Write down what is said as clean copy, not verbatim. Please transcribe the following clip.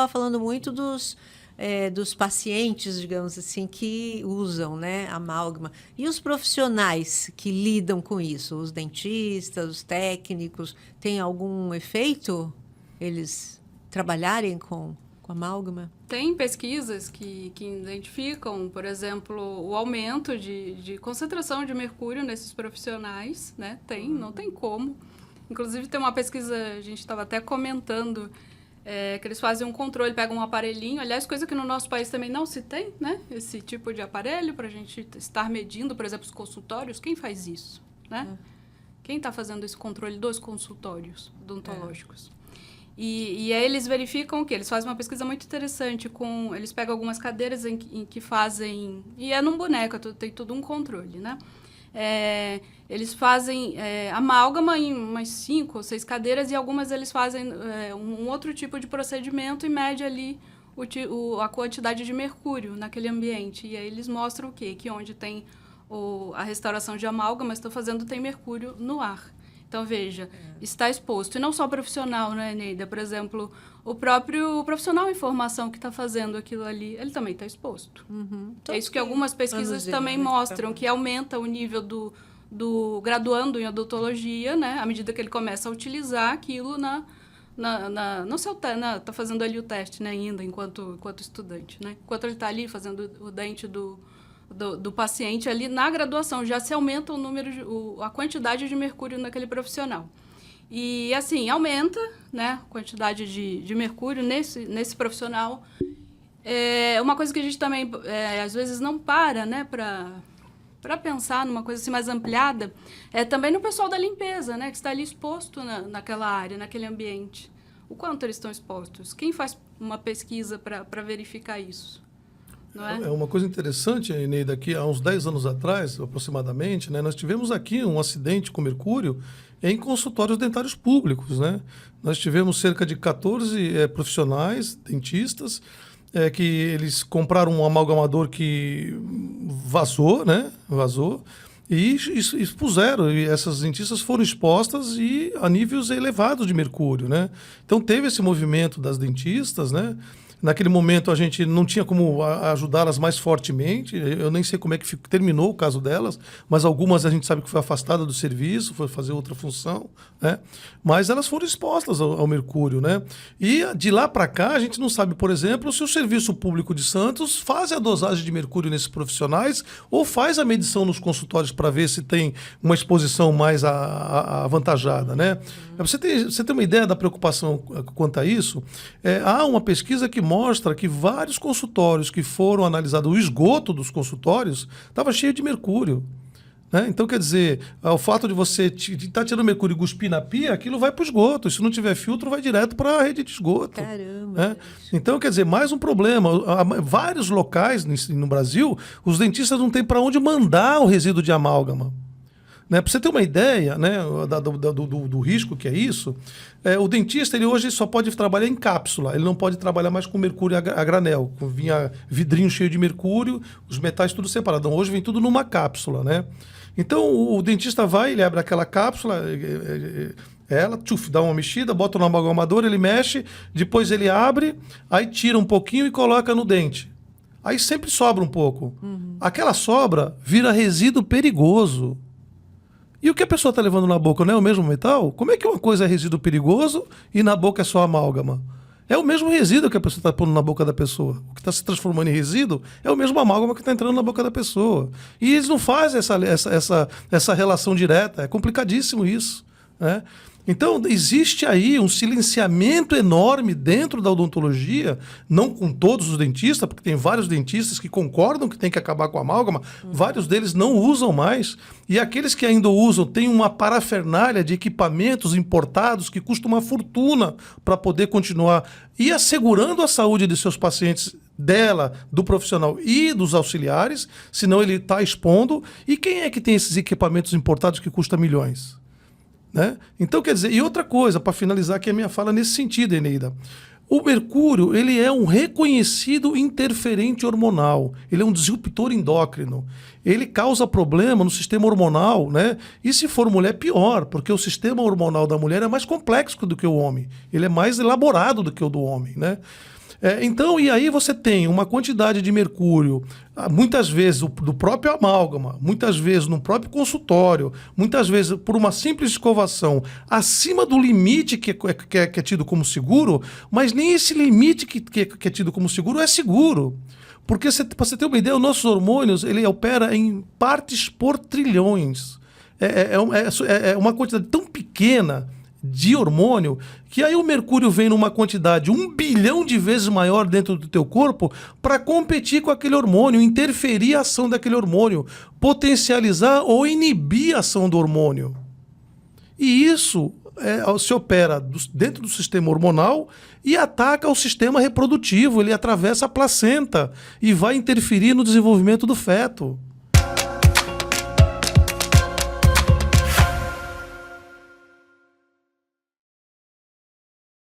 estava falando muito dos pacientes, digamos assim, que usam, né, amálgama. E os profissionais que lidam com isso? Os dentistas, os técnicos, tem algum efeito eles trabalharem com amálgama? Tem pesquisas que identificam, por exemplo, o aumento de concentração de mercúrio nesses profissionais, né? Não tem como. Inclusive, tem uma pesquisa, a gente estava até comentando, que eles fazem um controle, pegam um aparelhinho, aliás, coisa que no nosso país também não se tem, né? Esse tipo de aparelho para a gente estar medindo, por exemplo, os consultórios. Quem faz isso, né? Quem está fazendo esse controle dos consultórios odontológicos? E aí eles verificam o quê? Eles fazem uma pesquisa muito interessante eles pegam algumas cadeiras em que fazem... E é num boneco, tem tudo um controle, né? Eles fazem amálgama em umas 5 ou 6 cadeiras e algumas eles fazem um outro tipo de procedimento e mede ali a quantidade de mercúrio naquele ambiente. E aí eles mostram o quê? Que onde tem a restauração de amálgama, tem mercúrio no ar. Então, veja, está exposto. E não só o profissional, né, Neida? Por exemplo, o próprio profissional em formação que está fazendo aquilo ali, ele também está exposto. É isso que algumas pesquisas também mostram, que aumenta o nível do graduando em odontologia, né? À medida que ele começa a utilizar aquilo no seu está fazendo ali o teste, né, ainda, enquanto estudante, né? Enquanto ele está ali fazendo o dente do paciente ali na graduação, já se aumenta a quantidade de mercúrio naquele profissional. E, assim, aumenta, né, a quantidade de mercúrio nesse profissional. Uma coisa que a gente também, às vezes, não para, né, para pensar numa coisa assim mais ampliada, também no pessoal da limpeza, né, que está ali exposto naquela área, naquele ambiente. O quanto eles estão expostos? Quem faz uma pesquisa para verificar isso? Não é? É uma coisa interessante, Eneida, que há uns 10 anos atrás, aproximadamente, né, nós tivemos aqui um acidente com mercúrio em consultórios dentários públicos, né? Nós tivemos cerca de 14 profissionais, dentistas, que eles compraram um amalgamador que vazou, né? Vazou, e expuseram, e essas dentistas foram expostas a níveis elevados de mercúrio, né? Então teve esse movimento das dentistas, né? Naquele momento a gente não tinha como ajudá-las mais fortemente. Eu nem sei como é que terminou o caso delas, mas algumas a gente sabe que foi afastada do serviço, foi fazer outra função, né? Mas elas foram expostas ao mercúrio, né? E de lá para cá a gente não sabe, por exemplo, se o Serviço Público de Santos faz a dosagem de mercúrio nesses profissionais ou faz a medição nos consultórios para ver se tem uma exposição mais avantajada, né? Você tem uma ideia da preocupação quanto a isso? Há uma pesquisa que mostra que vários consultórios que foram analisados, o esgoto dos consultórios estava cheio de mercúrio, né? Então, quer dizer, o fato de você estar tirando mercúrio e cuspir na pia, aquilo vai para o esgoto. E se não tiver filtro, vai direto para a rede de esgoto. Caramba! Né? Então, quer dizer, mais um problema. Vários locais no Brasil, os dentistas não têm para onde mandar o resíduo de amálgama. Né? Para você ter uma ideia, né, do risco que é isso, o dentista ele hoje só pode trabalhar em cápsula, ele não pode trabalhar mais com mercúrio a granel, vinha vidrinho cheio de mercúrio, os metais tudo separado. Então, hoje vem tudo numa cápsula, né? Então o dentista vai, ele abre aquela cápsula, dá uma mexida, bota no amalgamador, ele mexe, depois ele abre, aí tira um pouquinho e coloca no dente. Aí sempre sobra um pouco. Aquela sobra vira resíduo perigoso. E o que a pessoa está levando na boca não é o mesmo metal? Como é que uma coisa é resíduo perigoso e na boca é só amálgama? É o mesmo resíduo que a pessoa está pondo na boca da pessoa. O que está se transformando em resíduo é o mesmo amálgama que está entrando na boca da pessoa. E eles não fazem essa relação direta. É complicadíssimo isso, né? Então, existe aí um silenciamento enorme dentro da odontologia, não com todos os dentistas, porque tem vários dentistas que concordam que tem que acabar com a amálgama, vários deles não usam mais, e aqueles que ainda usam têm uma parafernália de equipamentos importados que custam uma fortuna para poder continuar e assegurando a saúde de seus pacientes, dela, do profissional e dos auxiliares, senão ele está expondo. E quem é que tem esses equipamentos importados que custam milhões? Né? Então, quer dizer, e outra coisa, para finalizar aqui a minha fala nesse sentido, Eneida. O mercúrio, ele é um reconhecido interferente hormonal, ele é um disruptor endócrino, ele causa problema no sistema hormonal, né? E se for mulher, pior, porque o sistema hormonal da mulher é mais complexo do que o homem, ele é mais elaborado do que o do homem, né? Então, e aí você tem uma quantidade de mercúrio, muitas vezes do próprio amálgama, muitas vezes no próprio consultório, muitas vezes por uma simples escovação, acima do limite que é tido como seguro, mas nem esse limite que é tido como seguro é seguro. Porque, para você ter uma ideia, os nossos hormônios, ele opera em partes por trilhões. É uma quantidade tão pequena de hormônio, que aí o mercúrio vem numa quantidade 1 bilhão de vezes maior dentro do teu corpo para competir com aquele hormônio, interferir a ação daquele hormônio, potencializar ou inibir a ação do hormônio. E isso se opera dentro do sistema hormonal e ataca o sistema reprodutivo, ele atravessa a placenta e vai interferir no desenvolvimento do feto.